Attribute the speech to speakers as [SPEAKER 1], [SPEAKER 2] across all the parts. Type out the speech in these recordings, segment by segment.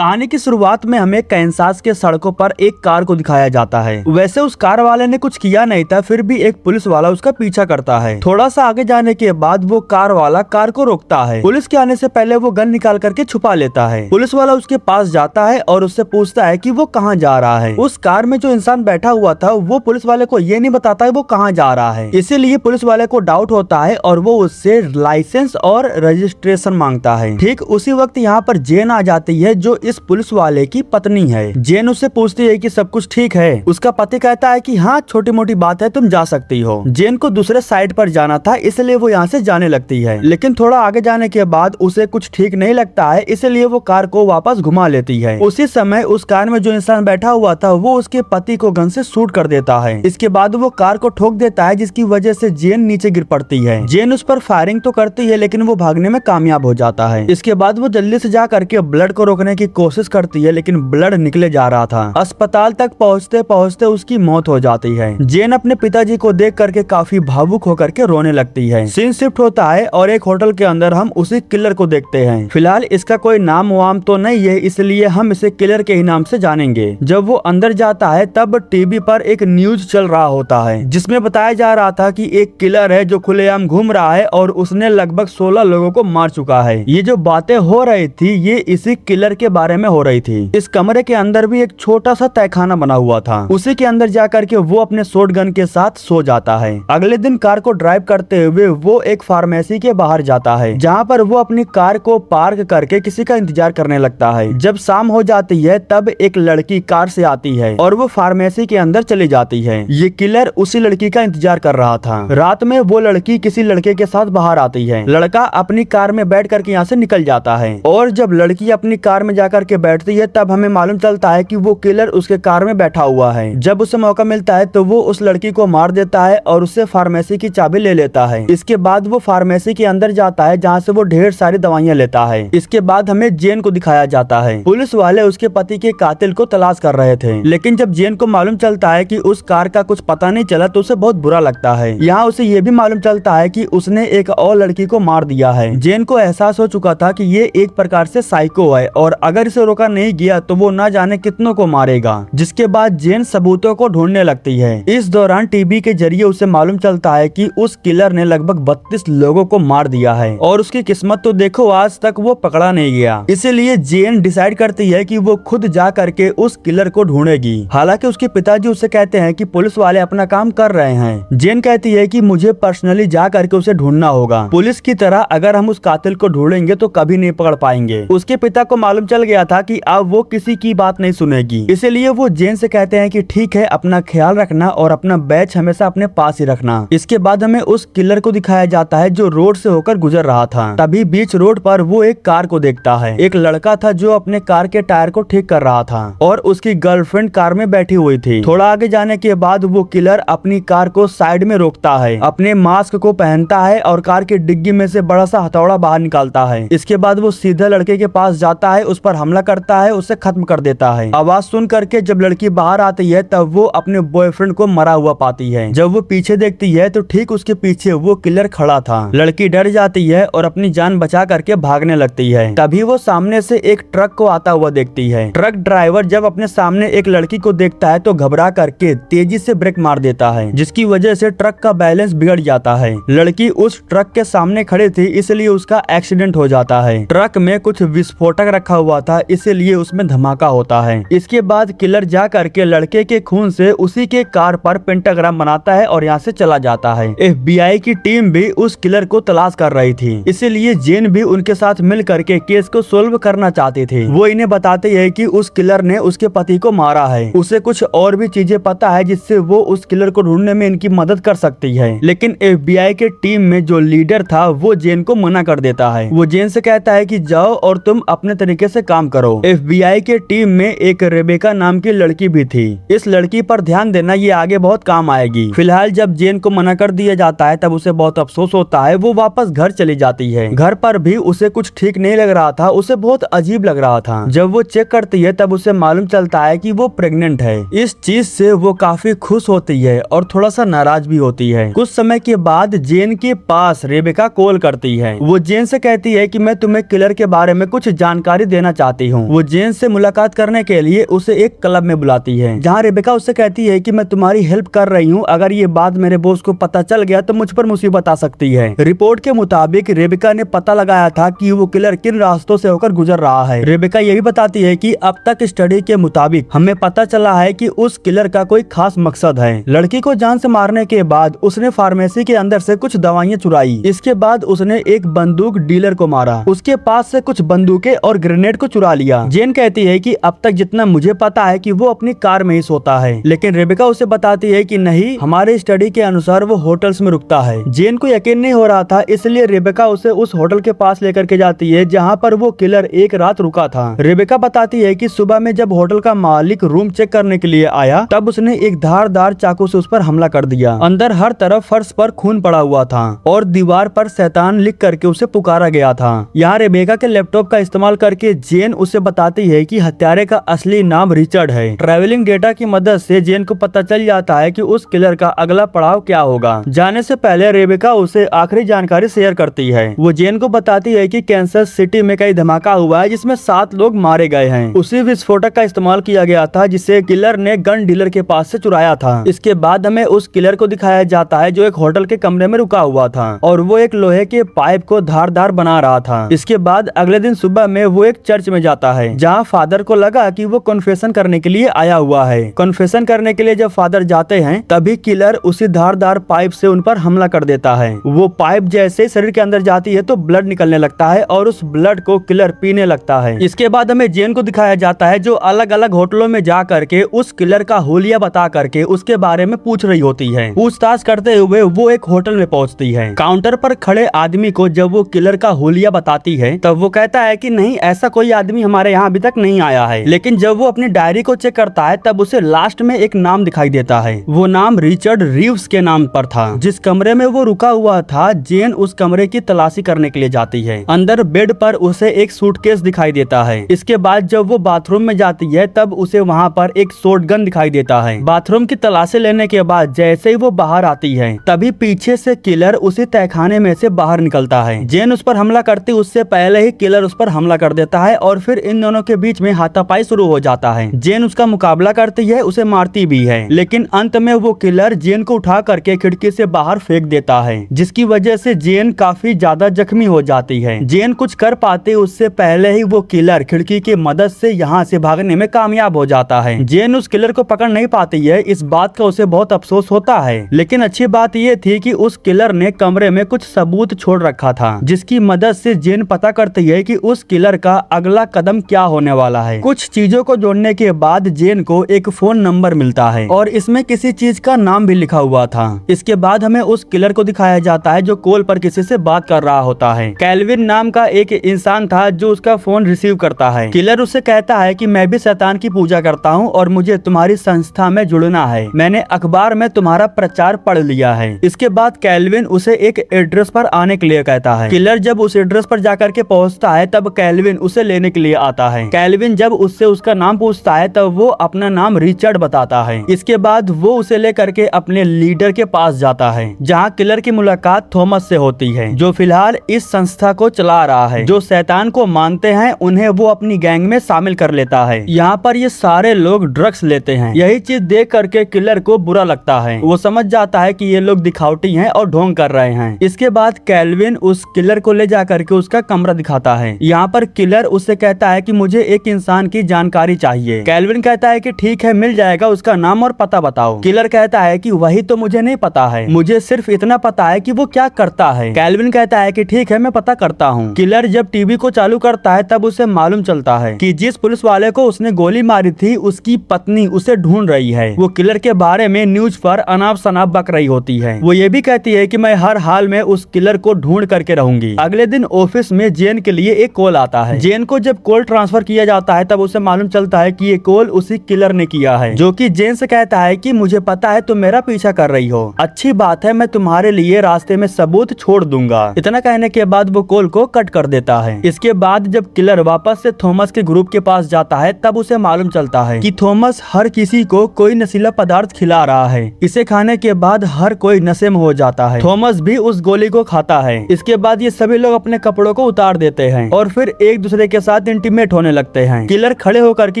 [SPEAKER 1] कहानी की शुरुआत में हमें कैंसास के सड़कों पर एक कार को दिखाया जाता है। वैसे उस कार वाले ने कुछ किया नहीं था, फिर भी एक पुलिस वाला उसका पीछा करता है। थोड़ा सा आगे जाने के बाद वो कार वाला कार को रोकता है। पुलिस के आने से पहले वो गन निकाल करके छुपा लेता है। पुलिस वाला उसके पास जाता है और उससे पूछता है कि वो कहाँ जा रहा है। उस कार में जो इंसान बैठा हुआ था वो पुलिस वाले को ये नहीं बताता है वो कहाँ जा रहा है। इसीलिए पुलिस वाले को डाउट होता है और वो उससे लाइसेंस और रजिस्ट्रेशन मांगता है। ठीक उसी वक्त यहाँ पर जेन आ जाती है जो इस पुलिस वाले की पत्नी है। जेन उससे पूछती है कि सब कुछ ठीक है। उसका पति कहता है कि हाँ, छोटी मोटी बात है, तुम जा सकती हो। जेन को दूसरे साइड पर जाना था, इसलिए वो यहाँ से जाने लगती है। लेकिन थोड़ा आगे जाने के बाद उसे कुछ ठीक नहीं लगता है, इसलिए वो कार को वापस घुमा लेती है। उसी समय उस कार में जो इंसान बैठा हुआ था वो उसके पति को गन से शूट कर देता है। इसके बाद वो कार को ठोक देता है, जिसकी वजह से जेन नीचे गिर पड़ती है। जेन उस पर फायरिंग तो करती है, लेकिन वो भागने में कामयाब हो जाता है। इसके बाद वो जल्दी से जा करके ब्लड को रोकने की कोशिश करती है, लेकिन ब्लड निकले जा रहा था। अस्पताल तक पहुंचते पहुंचते उसकी मौत हो जाती है। जेन अपने पिताजी को देख करके काफी भावुक होकर के रोने लगती है। सीन शिफ्ट होता है और एक होटल के अंदर हम उसी किलर को देखते हैं। फिलहाल इसका कोई नाम वाम तो नहीं है, इसलिए हम इसे किलर के ही नाम से जानेंगे। जब वो अंदर जाता है तब टीवी पर एक न्यूज चल रहा होता है, जिसमें बताया जा रहा था कि एक किलर है जो खुलेआम घूम रहा है और उसने लगभग 16 लोगों को मार चुका है। ये जो बातें हो रही थी ये इसी किलर के बारे में हो रही थी। इस कमरे के अंदर भी एक छोटा सा तहखाना बना हुआ था। उसी के अंदर जाकर के वो अपने शॉटगन के साथ सो जाता है। अगले दिन कार को ड्राइव करते हुए वो एक फार्मेसी के बाहर जाता है, जहाँ पर वो अपनी कार को पार्क करके किसी का इंतजार करने लगता है। जब शाम हो जाती है तब एक लड़की कार से आती है और वो फार्मेसी के अंदर चली जाती है। ये किलर उसी लड़की का इंतजार कर रहा था। रात में वो लड़की किसी लड़के के साथ बाहर आती है। लड़का अपनी कार में बैठ करके यहाँ से निकल जाता है और जब लड़की अपनी कार में जाकर के बैठती है तब हमें मालूम चलता है कि वो किलर उसके कार में बैठा हुआ है। जब उसे मौका मिलता है तो वो उस लड़की को मार देता है और उससे फार्मेसी की चाबी ले लेता है। इसके बाद वो फार्मेसी के अंदर जाता है, जहाँ से वो ढेर सारी दवाइयाँ लेता है। इसके बाद हमें जेन को दिखाया जाता है। पुलिस वाले उसके पति के कातिल को तलाश कर रहे थे, लेकिन जब जेन को मालूम चलता है कि उस कार का कुछ पता नहीं चला तो उसे बहुत बुरा लगता है। यहाँ उसे ये भी मालूम चलता है कि उसने एक और लड़की को मार दिया है। जेन को एहसास हो चुका था कि ये एक प्रकार से साइको है और अगर इसे रोका नहीं गया तो वो ना जाने कितनों को मारेगा। जिसके बाद जेन सबूतों को ढूंढने लगती है। इस दौरान टीवी के जरिए उसे मालूम चलता है कि उस किलर ने लगभग 32 लोगों को मार दिया है और उसकी किस्मत तो देखो आज तक वो पकड़ा नहीं गया। इसीलिए जेन डिसाइड करती है कि वो खुद जा करके उस किलर को ढूंढेगी। हालांकि उसके पिताजी उससे कहते हैं कि पुलिस वाले अपना काम कर रहे हैं। जेन कहती है कि मुझे पर्सनली जा करके उसे ढूंढना होगा। पुलिस की तरह अगर हम उस कातिल को ढूंढेंगे तो कभी नहीं पकड़ पाएंगे। उसके पिता को मालूम चल गया था कि अब वो किसी की बात नहीं सुनेगी, इसीलिए वो जेन से कहते हैं कि ठीक है, अपना ख्याल रखना और अपना बैच हमेशा अपने पास ही रखना। इसके बाद हमें उस किलर को दिखाया जाता है जो रोड से होकर गुजर रहा था। तभी बीच रोड पर वो एक कार को देखता है। एक लड़का था जो अपने कार के टायर को ठीक कर रहा था और उसकी गर्लफ्रेंड कार में बैठी हुई थी। थोड़ा आगे जाने के बाद वो किलर अपनी कार को साइड में रोकता है, अपने मास्क को पहनता है और कार की डिग्गी में से बड़ा सा हथौड़ा बाहर निकालता है। इसके बाद वो सीधे लड़के के पास जाता है, उस पर हमला करता है, उसे खत्म कर देता है। आवाज सुन करके जब लड़की बाहर आती है तब वो अपने बॉयफ्रेंड को मरा हुआ पाती है। जब वो पीछे देखती है तो ठीक उसके पीछे वो किलर खड़ा था। लड़की डर जाती है और अपनी जान बचा करके भागने लगती है। तभी वो सामने से एक ट्रक को आता हुआ देखती है। ट्रक ड्राइवर जब अपने सामने एक लड़की को देखता है तो घबरा करके तेजी से ब्रेक मार देता है, जिसकी वजह से ट्रक का बैलेंस बिगड़ जाता है। लड़की उस ट्रक के सामने खड़ी थी, इसलिए उसका एक्सीडेंट हो जाता है। ट्रक में कुछ विस्फोटक रखा हुआ था, इसीलिए उसमें धमाका होता है। इसके बाद किलर जा करके लड़के के खून से उसी के कार पर पेंटाग्राम बनाता है और यहाँ से चला जाता है। FBI की टीम भी उस किलर को तलाश कर रही थी, इसीलिए जेन भी उनके साथ मिल करके केस को सोल्व करना चाहती थी। वो इन्हें बताते हैं कि उस किलर ने उसके पति को मारा है। उसे कुछ और भी चीजें पता है जिससे वो उस किलर को ढूंढने में इनकी मदद कर सकती है। लेकिन FBI के टीम में जो लीडर था वो जेन को मना कर देता है। वो जेन से कहता है कि जाओ और तुम अपने तरीके से काम करो। FBI के टीम में एक रेबेका नाम की लड़की भी थी। इस लड़की पर ध्यान देना, ये आगे बहुत काम आएगी। फिलहाल जब जेन को मना कर दिया जाता है तब उसे बहुत अफसोस होता है। वो वापस घर चली जाती है। घर पर भी उसे कुछ ठीक नहीं लग रहा था, उसे बहुत अजीब लग रहा था। जब वो चेक करती है तब उसे मालूम चलता है कि वो प्रेग्नेंट है। इस चीज से वो काफी खुश होती है और थोड़ा सा नाराज भी होती है। कुछ समय के बाद जेन के पास रेबेका कॉल करती है। वो जेन से कहती है कि मैं तुम्हें किलर के बारे में कुछ जानकारी देना चाहती आती हूँ। वो जेन से मुलाकात करने के लिए उसे एक क्लब में बुलाती है, जहाँ रेबेका उससे कहती है कि मैं तुम्हारी हेल्प कर रही हूँ, अगर ये बात मेरे बॉस को पता चल गया तो मुझ पर मुसीबत आ सकती है। रिपोर्ट के मुताबिक रेबेका ने पता लगाया था कि वो किलर किन रास्तों से होकर गुजर रहा है। रेबेका ये भी बताती है कि अब तक स्टडी के मुताबिक हमें पता चला है कि उस किलर का कोई खास मकसद है। लड़की को जान से मारने के बाद उसने फार्मेसी के अंदर से कुछ दवाइयाँ चुराई। इसके बाद उसने एक बंदूक डीलर को मारा, उसके पास से कुछ बंदूकें और ग्रेनेड को चुरा लिया। जेन कहती है कि अब तक जितना मुझे पता है कि वो अपनी कार में ही सोता है, लेकिन रेबेका उसे बताती है कि नहीं, हमारे स्टडी के अनुसार वो होटल्स में रुकता है। जेन को यकीन नहीं हो रहा था, इसलिए रेबेका उसे उस होटल के पास लेकर के जाती है जहाँ पर वो किलर एक रात रुका था। रेबेका बताती है कि सुबह में जब होटल का मालिक रूम चेक करने के लिए आया तब उसने एक धारदार चाकू से उस पर हमला कर दिया। अंदर हर तरफ फर्श पर खून पड़ा हुआ था और दीवार पर शैतान लिख करके उसे पुकारा गया था। यहाँ रेबेका के लैपटॉप का इस्तेमाल करके जेन उसे बताती है कि हत्यारे का असली नाम रिचर्ड है। ट्रैवलिंग डेटा की मदद से जेन को पता चल जाता है कि उस किलर का अगला पड़ाव क्या होगा। जाने से पहले रेबेका उसे आखिरी जानकारी शेयर करती है। वो जेन को बताती है कि कैंसस सिटी में कई धमाका हुआ है जिसमें 7 लोग मारे गए हैं। उसी विस्फोटक का इस्तेमाल किया गया था जिसे किलर ने गन डीलर के पास से चुराया था। इसके बाद हमें उस किलर को दिखाया जाता है जो एक होटल के कमरे में रुका हुआ था और वो एक लोहे के पाइप को धारदार बना रहा था। इसके बाद अगले दिन सुबह में वो एक चर्च में जाता है जहाँ फादर को लगा कि वो कन्फेशन करने के लिए आया हुआ है। कन्फेशन करने के लिए जब फादर जाते हैं तभी किलर उसी धारदार पाइप से उन पर हमला कर देता है। वो पाइप जैसे शरीर के अंदर जाती है तो ब्लड निकलने लगता है और उस ब्लड को किलर पीने लगता है। इसके बाद हमें जेन को दिखाया जाता है जो अलग अलग होटलों में जा करके उस किलर का होलिया बता करके उसके बारे में पूछ रही होती है। पूछताछ करते हुए वो एक होटल में पहुंचती है। काउंटर पर खड़े आदमी को जब वो किलर का होलिया बताती है तब वो कहता है कि नहीं, ऐसा कोई आदमी हमारे यहाँ अभी तक नहीं आया है। लेकिन जब वो अपनी डायरी को चेक करता है तब उसे लास्ट में एक नाम दिखाई देता है। वो नाम रिचर्ड रीव्स के नाम पर था। जिस कमरे में वो रुका हुआ था, जेन उस कमरे की तलाशी करने के लिए जाती है। अंदर बेड पर उसे एक सूटकेस दिखाई देता है। इसके बाद जब वो बाथरूम में जाती है तब उसे वहाँ पर एक शॉटगन दिखाई देता है। बाथरूम की तलाशी लेने के बाद जैसे ही वो बाहर आती है तभी पीछे से किलर उसी तहखाने में से बाहर निकलता है। जेन उस पर हमला करती उससे पहले ही किलर उस पर हमला कर देता है और फिर इन दोनों के बीच में हाथापाई शुरू हो जाता है। जेन उसका मुकाबला करती है, उसे मारती भी है, लेकिन अंत में वो किलर जेन को उठा करके खिड़की से बाहर फेंक देता है, जिसकी वजह से जेन काफी ज्यादा जख्मी हो जाती है। जेन कुछ कर पाते उससे पहले ही वो किलर खिड़की की मदद से यहाँ से भागने में कामयाब हो जाता है। जेन उस किलर को पकड़ नहीं पाती है, इस बात का उसे बहुत अफसोस होता है, लेकिन अच्छी बात ये थी कि उस किलर ने कमरे में कुछ सबूत छोड़ रखा था जिसकी मदद से जेन पता करती है कि उस किलर का अगला कदम क्या होने वाला है। कुछ चीजों को जोड़ने के बाद जेन को एक फोन नंबर मिलता है और इसमें किसी चीज का नाम भी लिखा हुआ था। इसके बाद हमें उस किलर को दिखाया जाता है जो कॉल पर किसी से बात कर रहा होता है। कैल्विन नाम का एक इंसान था जो उसका फोन रिसीव करता है। किलर उससे कहता है कि मैं भी शैतान की पूजा करता हूँ और मुझे तुम्हारी संस्था में जुड़ना है। मैंने अखबार में तुम्हारा प्रचार पढ़ लिया है। इसके बाद कैल्विन उसे एक एड्रेस पर आने के लिए कहता है। किलर जब उस एड्रेस पर जाकर के पहुंचता है तब कैल्विन उसे लेने के लिए आता है। कैल्विन जब उससे उसका नाम पूछता है तब वो अपना नाम रिचर्ड बताता है। इसके बाद वो उसे लेकर के अपने लीडर के पास जाता है जहाँ किलर की मुलाकात थॉमस से होती है जो फिलहाल इस संस्था को चला रहा है। जो शैतान को मानते हैं उन्हें वो अपनी गैंग में शामिल कर लेता है। यहाँ पर ये सारे लोग ड्रग्स लेते हैं। यही चीज देख करके किलर को बुरा लगता है। वो समझ जाता है कि ये लोग दिखावटी हैं और ढोंग कर रहे हैं। इसके बाद कैल्विन उस किलर को ले जा करके उसका कमरा दिखाता है। यहाँ पर किलर उससे कहता है कि मुझे एक इंसान की जानकारी चाहिए। कैल्विन कहता है कि ठीक है, मिल जाएगा, उसका नाम और पता बताओ। किलर कहता है कि वही तो मुझे नहीं पता है, मुझे सिर्फ इतना पता है कि वो क्या करता है। कैल्विन कहता है कि ठीक है, मैं पता करता हूँ। किलर जब टीवी को चालू करता है तब उसे मालूम चलता है कि जिस पुलिस वाले को उसने गोली मारी थी उसकी पत्नी उसे ढूंढ रही है। वो किलर के बारे में न्यूज पर अनाप शनाप बक रही होती है। वो ये भी कहती है कि मैं हर हाल में उस किलर को ढूंढ करके रहूंगी। अगले दिन ऑफिस में जेन के लिए एक कॉल आता है। जेन को जब कॉल ट्रांसफर किया जाता है तब उसे मालूम चलता है कि ये कॉल उसी किलर ने किया है, जो कि जेन से कहता है कि मुझे पता है तुम मेरा पीछा कर रही हो, अच्छी बात है, मैं तुम्हारे लिए रास्ते में सबूत छोड़ दूंगा। इतना कहने के बाद वो कॉल को कट कर देता है। इसके बाद जब किलर वापस से थॉमस के ग्रुप के पास जाता है तब उसे मालूम चलता है कि थॉमस हर किसी को कोई नशीला पदार्थ खिला रहा है। इसे खाने के बाद हर कोई नशे में हो जाता है। थॉमस भी उस गोली को खाता है। इसके बाद ये सभी लोग अपने कपड़ों को उतार देते हैं और फिर एक दूसरे के साथ इंटीमेट होने लगते हैं। किलर खड़े होकर के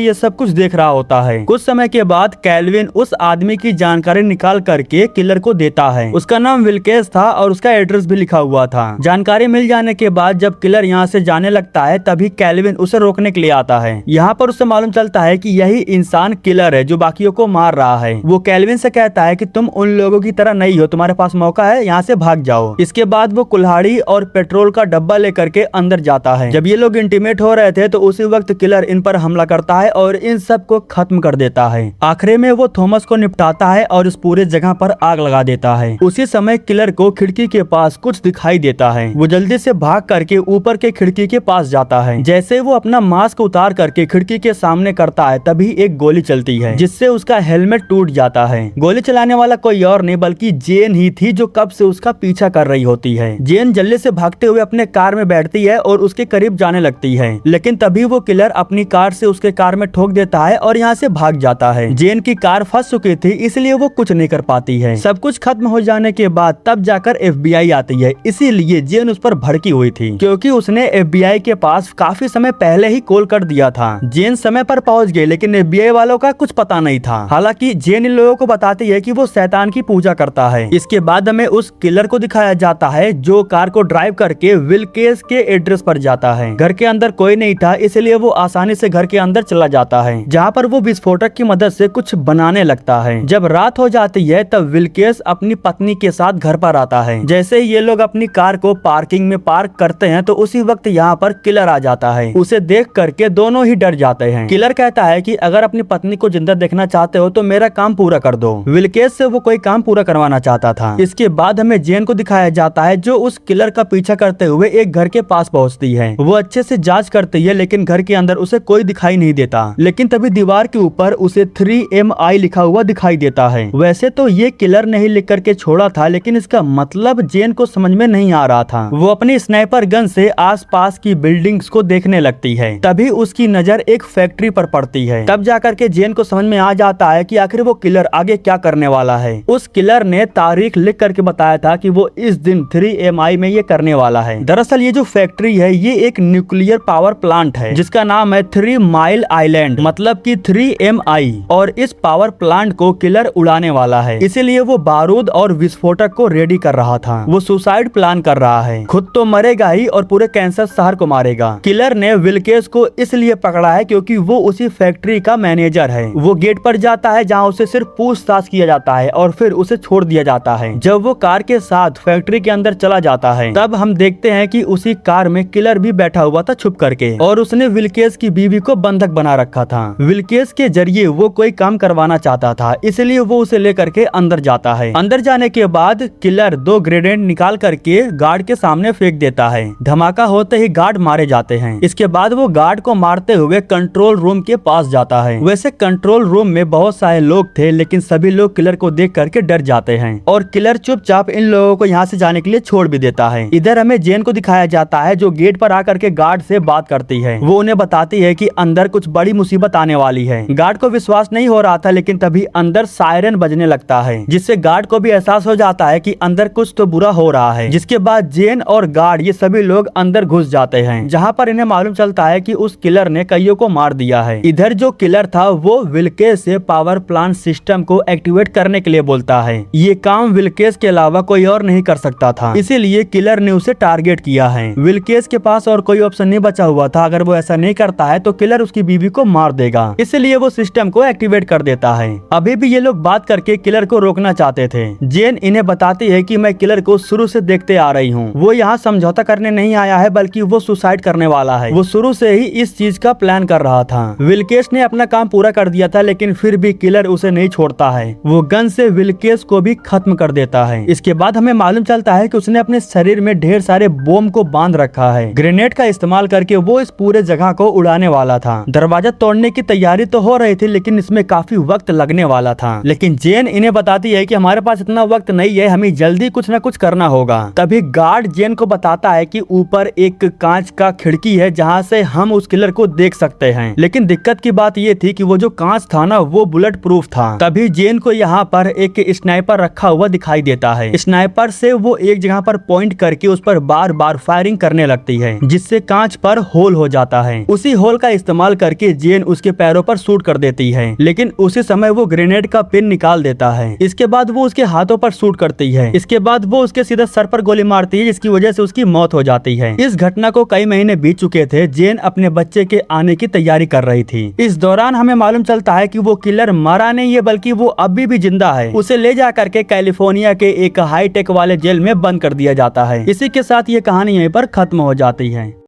[SPEAKER 1] ये सब कुछ देख रहा होता है। कुछ समय के बाद कैल्विन उस आदमी की जानकारी निकाल करके किलर को देता है। उसका नाम विल्केस था और उसका एड्रेस भी लिखा हुआ था। जानकारी मिल जाने के बाद जब किलर यहाँ से जाने लगता है तभी कैल्विन उसे रोकने के लिए आता है। यहाँ पर उससे मालूम चलता है कि यही इंसान किलर है जो बाकियों को मार रहा है। वो कैल्विन से कहता है कि तुम उन लोगों की तरह नहीं हो, तुम्हारे पास मौका है, यहाँ से भाग जाओ। इसके बाद वो कुल्हाड़ी और पेट्रोल का डब्बा लेकर के अंदर जाता है। जब ये लोग इंटीमेट हो रहे थे तो उसी वक्त किलर इन पर हमला करता है और इन सब को खत्म कर देता है। आखिर में वो थॉमस को निपटाता है और इस पूरे जगह पर आग लगा देता है। उसी समय किलर को खिड़की के पास कुछ दिखाई देता है। वो जल्दी से भाग करके ऊपर के खिड़की के पास जाता है। जैसे वो अपना मास्क उतार करके खिड़की के सामने करता है तभी एक गोली चलती है जिससे उसका हेलमेट टूट जाता है। गोली चलाने वाला कोई और नहीं बल्कि जेन ही थी जो कब से उसका पीछा कर रही होती है। जेन जल्दी से भागते हुए अपने कार में बैठती है और उसके करीब जाने लगती है, लेकिन तभी वो किलर अपनी कार से उसके कार में ठोक देता है और यहाँ से भाग जाता है। जेन की कार फंस चुकी थी इसलिए वो कुछ नहीं कर पाती है। सब कुछ खत्म हो जाने के बाद तब जाकर FBI आती है, इसीलिए जेन उस पर भड़की हुई थी क्योंकि उसने FBI के पास काफी समय पहले ही कॉल कर दिया था। जेन समय पर पहुंच गई लेकिन FBI वालों का कुछ पता नहीं था। हालांकि जेन इन लोगों को बताती है कि वो शैतान की पूजा करता है। इसके बाद हमें उस किलर को दिखाया जाता है जो कार को ड्राइव करके विल्केस के एड्रेस पर जाता है। घर के अंदर कोई नहीं था इसलिए वो आसानी से घर के अंदर चला जाता है जहाँ पर वो विस्फोटक की मदद से कुछ बनाने लगता है। जब रात हो जाती है तब विल्केस अपनी पत्नी के साथ घर पर आता है। जैसे ही ये लोग अपनी कार को पार्किंग में पार्क करते हैं तो उसी वक्त यहाँ पर किलर आ जाता है। उसे देख करके दोनों ही डर जाते हैं। किलर कहता है कि अगर अपनी पत्नी को जिंदा देखना चाहते हो तो मेरा काम पूरा कर दो। विल्केस से वो कोई काम पूरा करवाना चाहता था। इसके बाद हमें जेन को दिखाया जाता है जो उस किलर का पीछा करते हुए एक घर के पास पहुंचती है। वो अच्छे से जांच करती है लेकिन घर के अंदर उसे कोई दिखाई नहीं देता। लेकिन तभी दीवार के ऊपर उसे 3MI लिखा हुआ दिखाई देता है। वैसे तो ये किलर नहीं लिख करके छोड़ा था लेकिन इसका मतलब जेन को समझ में नहीं आ रहा था। वो अपनी स्नाइपर गन से आसपास की बिल्डिंग्स को देखने लगती है। तभी उसकी नजर एक फैक्ट्री पर पड़ती है। तब जाकर के जेन को समझ में आ जाता है कि आखिर वो किलर आगे क्या करने वाला है। उस किलर ने तारीख लिख करके बताया था कि वो इस दिन 3MI में ये करने वाला है। दरअसल ये जो फैक्ट्री है ये एक न्यूक्लियर पावर प्लांट है जिसका नाम है 3 माइल आइलैंड, मतलब कि 3MI। और इस पावर प्लांट को किलर उड़ाने वाला है, इसीलिए वो बारूद और विस्फोटक को रेडी कर रहा था। वो सुसाइड प्लान कर रहा है, खुद तो मरेगा ही और पूरे कैंसर शहर को मारेगा। किलर ने विल्केस को इसलिए पकड़ा है क्योंकि वो उसी फैक्ट्री का मैनेजर है। वो गेट पर जाता है जहाँ उसे सिर्फ पूछताछ किया जाता है और फिर उसे छोड़ दिया जाता है। जब वो कार के साथ फैक्ट्री के अंदर चला जाता है तब हम देखते हैं कि उसी कार में किलर भी बैठा हुआ था छुप करके और उसने विल्केस की बीवी को बंधक बना रखा था। विल्केस के जरिए वो कोई काम करवाना चाहता था इसलिए वो उसे लेकर के अंदर जाता है। अंदर जाने के बाद किलर 2 ग्रेनेड निकाल करके गार्ड के सामने फेंक देता है। धमाका होते ही गार्ड मारे जाते हैं। इसके बाद वो गार्ड को मारते हुए कंट्रोल रूम के पास जाता है। वैसे कंट्रोल रूम में बहुत सारे लोग थे लेकिन सभी लोग किलर को देख करके डर जाते हैं और किलर चुपचाप इन लोगों को यहाँ से जाने के लिए छोड़ भी देता है। इधर हमें जेन को दिखाया जाता है जो गेट पर आकर के गार्ड से बात करती है। वो उन्हें बताती है कि अंदर कुछ बड़ी मुसीबत आने वाली है। गार्ड को विश्वास नहीं हो रहा था लेकिन तभी अंदर सायरन बजने लगता है जिससे गार्ड को भी एहसास हो जाता है कि अंदर कुछ तो बुरा हो रहा है। जिसके बाद जेन और गार्ड ये सभी लोग अंदर घुस जाते हैं जहाँ पर इन्हें मालूम चलता है कि उस किलर ने कईयों को मार दिया है। इधर जो किलर था वो विल्केस से पावर प्लांट सिस्टम को एक्टिवेट करने के लिए बोलता है। ये काम विल्केस के अलावा कोई और नहीं कर सकता था, इसीलिए किलर ने उसे टारगेट किया है। विल्केस के पास और कोई ऑप्शन नहीं बचा हुआ था। अगर वो ऐसा नहीं करता है तो किलर उसकी बीवी को मार देगा, इसलिए वो सिस्टम को एक्टिवेट कर देता है। अभी भी ये लोग बात करके किलर को रोकना चाहते थे। जेन इन्हें बताती है कि मैं किलर को शुरू से देखते आ रही हूँ। वो यहाँ समझौता करने नहीं आया है बल्कि वो सुसाइड करने वाला है। वो शुरू से ही इस चीज का प्लान कर रहा था। विल्केस ने अपना काम पूरा कर दिया था लेकिन फिर भी किलर उसे नहीं छोड़ता है। वो गन से विल्केस को भी खत्म कर देता है। इसके बाद हमें मालूम चलता है कि उसने अपने शरीर में ढेर सारे बम को बांध रखा है। ग्रेनेड का इस्तेमाल करके वो इस पूरे जगह को उड़ाने वाला था। दरवाजा तोड़ने की तैयारी तो हो रही थी लेकिन इसमें काफी वक्त लगने वाला था। लेकिन जेन इन्हें बताती है कि हमारे पास इतना वक्त नहीं है, हमें जल्दी कुछ न कुछ करना होगा। तभी गार्ड जेन को बताता है कि ऊपर एक कांच का खिड़की है जहाँ से हम उस किलर को देख सकते हैं। लेकिन दिक्कत की बात ये थी कि वो जो कांच था ना वो बुलेट प्रूफ था। तभी जेन को यहाँ पर एक स्नाइपर रखा हुआ दिखाई देता है। स्नाइपर से वो एक जगह पर पॉइंट करके उस पर बार बार फायरिंग करने लगती है जिससे कांच पर होल हो जाता है। उसी होल का इस्तेमाल करके जेन उसके पैरों पर शूट कर देती है, लेकिन उसी समय वो ग्रेनेड का पिन निकाल देता है। इसके बाद वो उसके हाथों पर शूट करती है। इसके बाद वो उसके सीधे सर पर गोली मारती है, जिसकी वजह से उसकी मौत हो जाती है। इस घटना को कई महीने बीत चुके थे। जेन अपने बच्चे के आने की तैयारी कर रही थी। इस दौरान हमें मालूम चलता है कि वो किलर मरा नहीं है, बल्कि वो अभी भी जिंदा है। उसे ले जा करके कैलिफोर्निया के एक हाई टेक वाले जेल में बंद कर दिया जाता है। इसी के साथ ये कहानी यहीं पर खत्म हो जाती है।